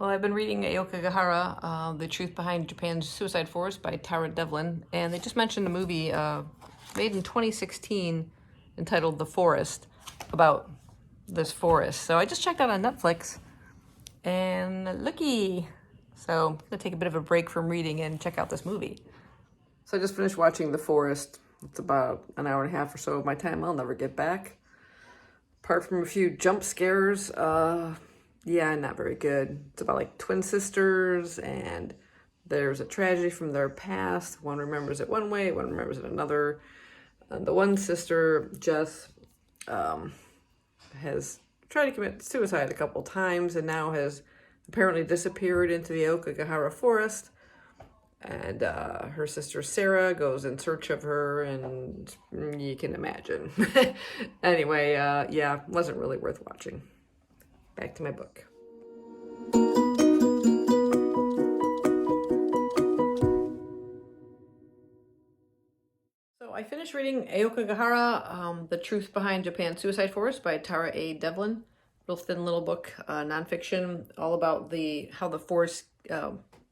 I've been reading Aokigahara, The Truth Behind Japan's Suicide Forest by Tara Devlin, and they just mentioned a movie made in 2016 entitled The Forest, about this forest. So I just checked out on Netflix, and looky! So I'm going to take a bit of a break from reading and check out this movie. So I just finished watching The Forest. It's about an hour and a half or so of my time I'll never get back. Apart from a few jump scares, yeah, not very good. It's about like twin sisters, and there's a tragedy from their past. One remembers it one way, one remembers it another. And the one sister, Jess, has tried to commit suicide a couple times and now has apparently disappeared into the Aokigahara forest. And her sister Sarah goes in search of her, and you can imagine. Anyway, yeah, wasn't really worth watching. Back to my book. So I finished reading Aokigahara, The Truth Behind Japan's Suicide Forest by Tara A. Devlin. Real thin little book, nonfiction, all about how the forest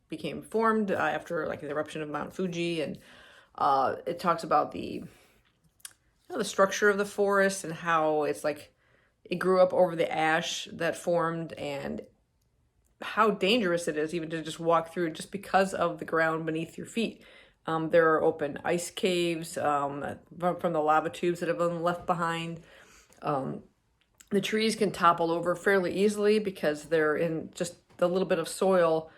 became formed after like the eruption of Mount Fuji, and it talks about the structure of the forest and how it's like it grew up over the ash that formed, and how dangerous it is even to just walk through just because of the ground beneath your feet. There are open ice caves from the lava tubes that have been left behind. The trees can topple over fairly easily because they're in just the little bit of soil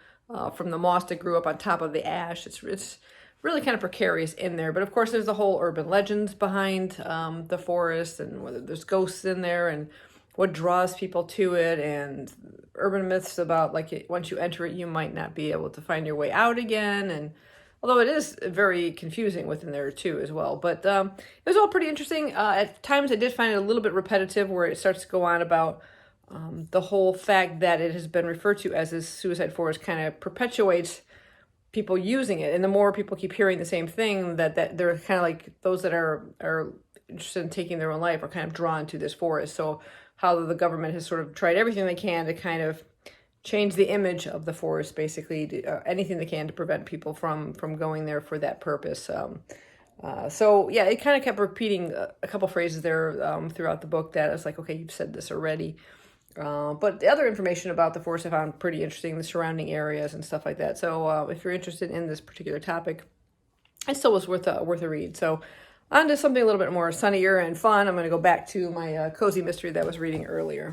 from the moss that grew up on top of the ash. It's really kind of precarious in there. But of course, there's the whole urban legends behind the forest, and whether there's ghosts in there and what draws people to it, and urban myths about like once you enter it, you might not be able to find your way out again. And although it is very confusing within there too as well. But it was all pretty interesting. At times I did find it a little bit repetitive, where it starts to go on about the whole fact that it has been referred to as this suicide forest kind of perpetuates people using it. And the more people keep hearing the same thing, that they're kind of like those that are interested in taking their own life are kind of drawn to this forest. So how the government has sort of tried everything they can to kind of change the image of the forest, basically, anything they can to prevent people from going there for that purpose. So yeah, it kind of kept repeating a couple phrases there throughout the book that I was like, okay, you've said this already. But the other information about the forest I found pretty interesting, the surrounding areas and stuff like that. So if you're interested in this particular topic, it still was worth a read. So on to something a little bit more sunnier and fun. I'm going to go back to my cozy mystery that I was reading earlier.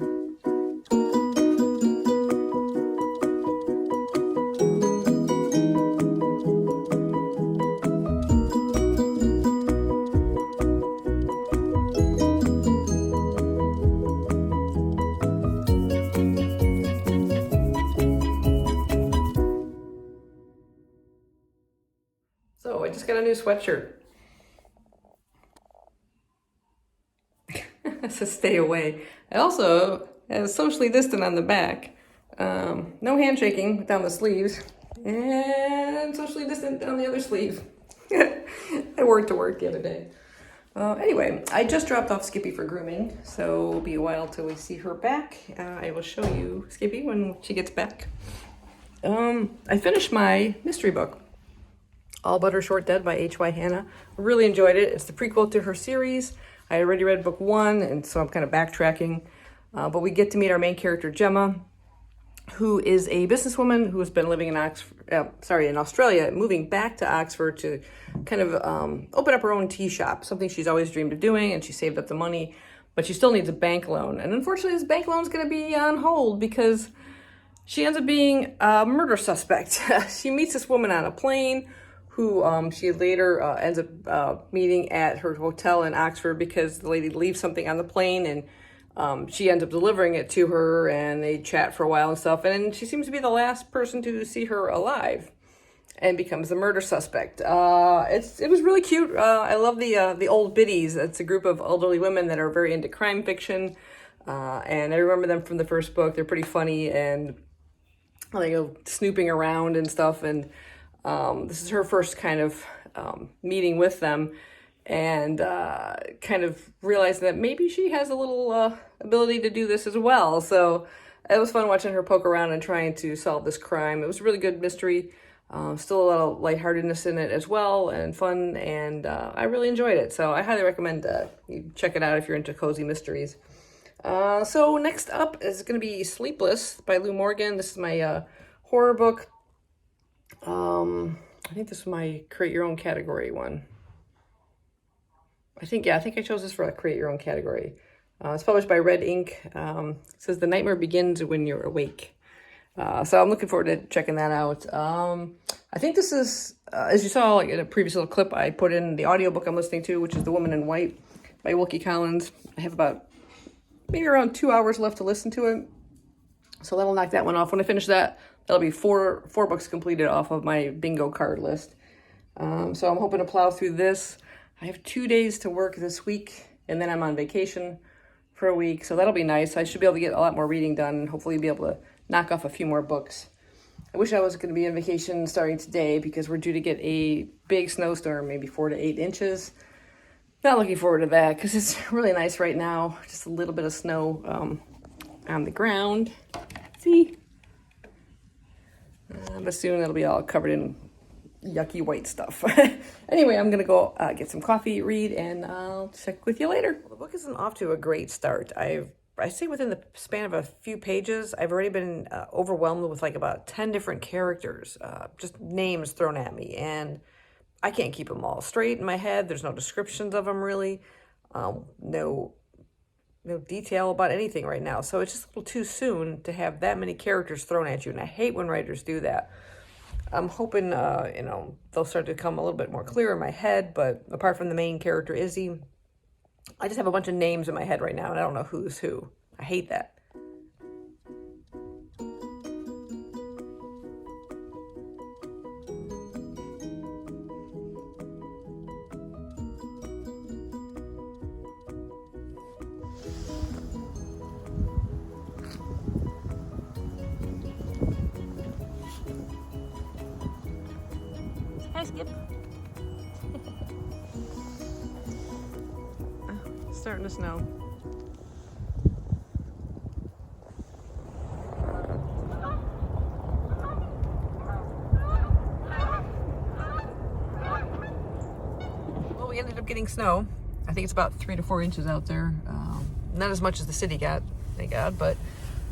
So I just got a new sweatshirt. It says stay away. I also have socially distant on the back. No handshaking down the sleeves. And socially distant down the other sleeve. I wore it to work the other day. Anyway, I just dropped off Skippy for grooming, so it'll be a while till we see her back. I will show you Skippy when she gets back. I finished my mystery book, All But Her Short Dead by H.Y. Hannah. I really enjoyed it. It's the prequel to her series. I already read book 1, and so I'm kind of backtracking. But we get to meet our main character, Gemma, who is a businesswoman who has been living in Australia, moving back to Oxford to kind of open up her own tea shop, something she's always dreamed of doing, and she saved up the money, but she still needs a bank loan. And unfortunately, this bank loan is going to be on hold because she ends up being a murder suspect. She meets this woman on a plane who she later ends up meeting at her hotel in Oxford because the lady leaves something on the plane, and she ends up delivering it to her, and they chat for a while and stuff, and she seems to be the last person to see her alive and becomes the murder suspect. It was really cute. I love the old biddies. It's a group of elderly women that are very into crime fiction, and I remember them from the first book. They're pretty funny, and they go snooping around and stuff, and this is her first kind of meeting with them, and kind of realizing that maybe she has a little ability to do this as well. So it was fun watching her poke around and trying to solve this crime. It was a really good mystery. Still a lot of lightheartedness in it as well, and fun, and I really enjoyed it. So I highly recommend you check it out if you're into cozy mysteries. So next up is going to be Sleepless by Lou Morgan. This is my horror book. I think this is my create your own category one. I think I chose this for a create your own category. It's published by Red Ink. It says the nightmare begins when you're awake. So I'm looking forward to checking that out. I think this is, as you saw like in a previous little clip, I put in the audiobook I'm listening to, which is The Woman in White by Wilkie Collins. I have about maybe around 2 hours left to listen to it. So that'll knock that one off. When I finish that, that'll be four books completed off of my bingo card list. So I'm hoping to plow through this. I have 2 days to work this week, and then I'm on vacation for a week, so that'll be nice. I should be able to get a lot more reading done and hopefully be able to knock off a few more books. I wish I was going to be on vacation starting today because we're due to get a big snowstorm, maybe 4 to 8 inches. Not looking forward to that because it's really nice right now. Just a little bit of snow on the ground. See? But soon it'll be all covered in yucky white stuff. Anyway, I'm gonna go get some coffee, read, and I'll check with you later. Well, the book isn't off to a great start. I say within the span of a few pages, I've already been overwhelmed with like about 10 different characters, just names thrown at me, and I can't keep them all straight in my head. There's no descriptions of them really, no detail about anything right now. So it's just a little too soon to have that many characters thrown at you, and I hate when writers do that. I'm hoping, they'll start to come a little bit more clear in my head, but apart from the main character, Izzy, I just have a bunch of names in my head right now, and I don't know who's who. I hate that. Hi, Skip. It's starting to snow. Well, we ended up getting snow. I think it's about 3 to 4 inches out there. Not as much as the city got, thank God, but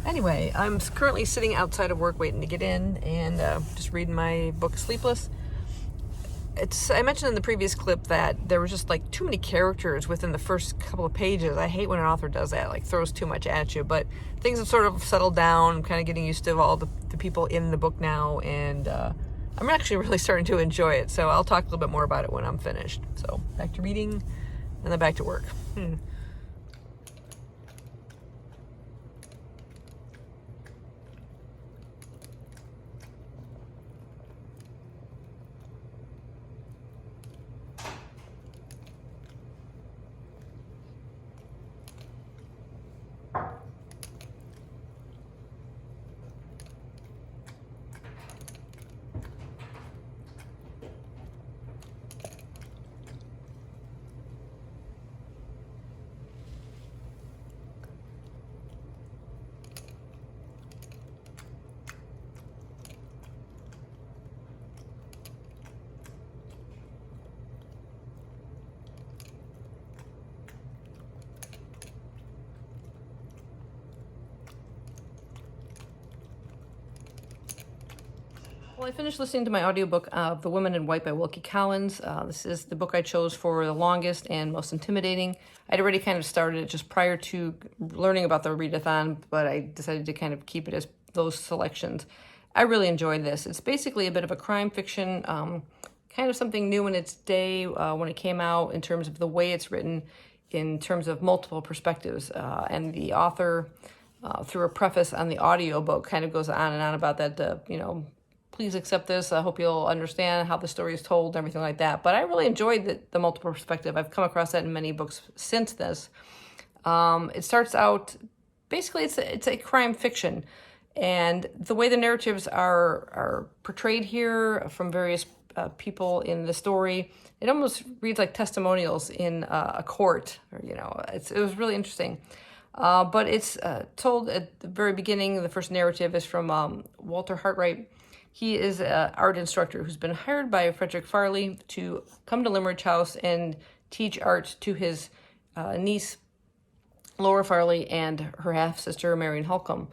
anyway, I'm currently sitting outside of work waiting to get in and just reading my book, Sleepless. I mentioned in the previous clip that there was just like too many characters within the first couple of pages. I hate when an author does that, like throws too much at you, but things have sort of settled down. I'm kind of getting used to all the people in the book now, and I'm actually really starting to enjoy it. So I'll talk a little bit more about it when I'm finished. So back to reading and then back to work. Well, I finished listening to my audiobook of The Woman in White by Wilkie Collins. This is the book I chose for the longest and most intimidating. I'd already kind of started it just prior to learning about the Readathon, but I decided to kind of keep it as those selections. I really enjoyed this. It's basically a bit of a crime fiction, kind of something new in its day when it came out in terms of the way it's written, in terms of multiple perspectives. And the author, through a preface on the audiobook, kind of goes on and on about that, please accept this. I hope you'll understand how the story is told and everything like that. But I really enjoyed the multiple perspective. I've come across that in many books since this. It starts out, basically it's a crime fiction. And the way the narratives are portrayed here from various people in the story, it almost reads like testimonials in a court. Or, it was really interesting. But it's told at the very beginning. The first narrative is from Walter Hartwright. He is an art instructor who's been hired by Frederick Farley to come to Limerick House and teach art to his niece, Laura Farley, and her half-sister, Marion Holcomb.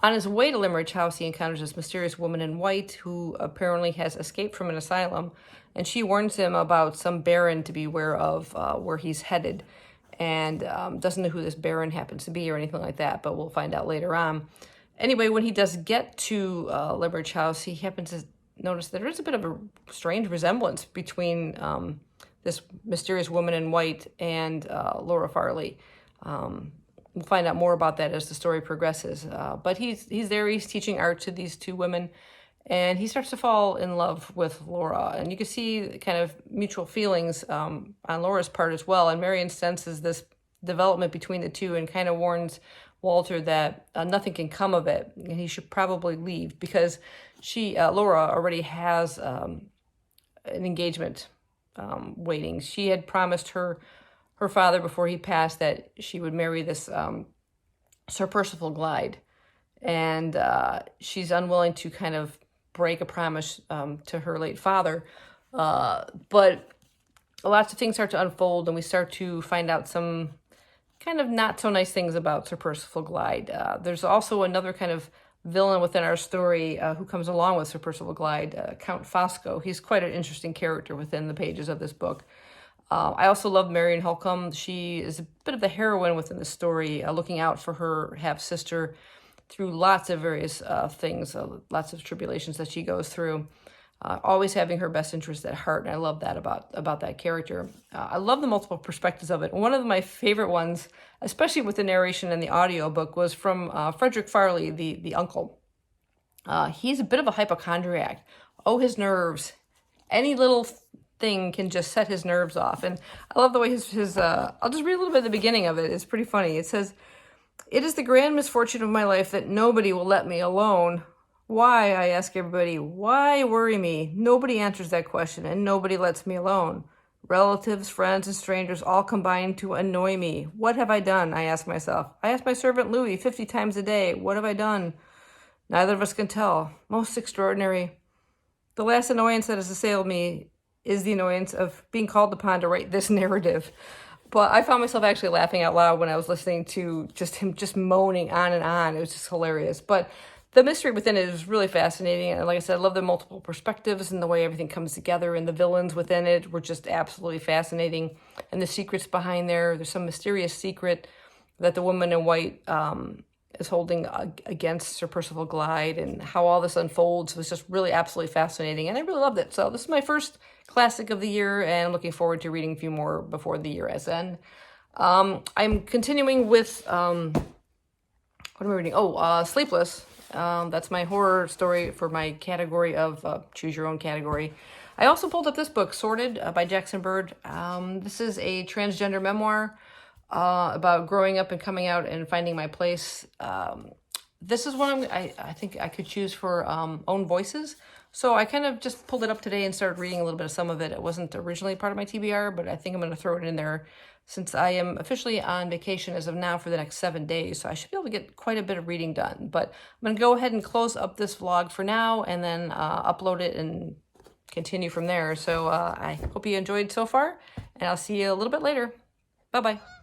On his way to Limerick House, he encounters this mysterious woman in white who apparently has escaped from an asylum, and she warns him about some baron to beware of where he's headed, and doesn't know who this baron happens to be or anything like that, but we'll find out later on. Anyway, when he does get to Limerick House, he happens to notice that there is a bit of a strange resemblance between this mysterious woman in white and Laura Farley. We'll find out more about that as the story progresses. But he's there, he's teaching art to these two women, and he starts to fall in love with Laura. And you can see kind of mutual feelings on Laura's part as well. And Marion senses this development between the two and kind of warns Walter that nothing can come of it, and he should probably leave because Laura already has an engagement waiting. She had promised her father before he passed that she would marry this Sir Percival Glyde, and she's unwilling to kind of break a promise to her late father. But lots of things start to unfold, and we start to find out some kind of not so nice things about Sir Percival Glyde. There's also another kind of villain within our story who comes along with Sir Percival Glyde, Count Fosco. He's quite an interesting character within the pages of this book. I also love Marion Holcomb. She is a bit of the heroine within the story, looking out for her half-sister through lots of various things, lots of tribulations that she goes through, always having her best interest at heart, and I love that about that character. I love the multiple perspectives of it. One of my favorite ones, especially with the narration in the audiobook, was from Frederick Farley, the uncle. He's a bit of a hypochondriac. Oh, his nerves. Any little thing can just set his nerves off. And I love the way his I'll just read a little bit at the beginning of it. It's pretty funny. It says, "It is the grand misfortune of my life that nobody will let me alone. Why, I ask everybody, why worry me? Nobody answers that question, and nobody lets me alone. Relatives, friends, and strangers all combine to annoy me. What have I done? I ask myself. I ask my servant Louis 50 times a day, what have I done? Neither of us can tell. Most extraordinary. The last annoyance that has assailed me is the annoyance of being called upon to write this narrative." But I found myself actually laughing out loud when I was listening to him moaning on and on. It was just hilarious. But the mystery within it is really fascinating. And like I said, I love the multiple perspectives and the way everything comes together. And the villains within it were just absolutely fascinating. And the secrets behind there's some mysterious secret that the woman in white is holding against Sir Percival Glyde, and how all this unfolds was just really absolutely fascinating. And I really loved it. So this is my first classic of the year, and I'm looking forward to reading a few more before the year has end. I'm continuing with, what am I reading? Sleepless. That's my horror story for my category of choose your own category. I also pulled up this book, Sorted, by Jackson Bird. This is a transgender memoir about growing up and coming out and finding my place. This is one I think I could choose for own voices. So I kind of just pulled it up today and started reading a little bit of some of it. It wasn't originally part of my TBR, but I think I'm going to throw it in there since I am officially on vacation as of now for the next 7 days. So I should be able to get quite a bit of reading done. But I'm going to go ahead and close up this vlog for now, and then upload it and continue from there. So I hope you enjoyed so far, and I'll see you a little bit later. Bye-bye.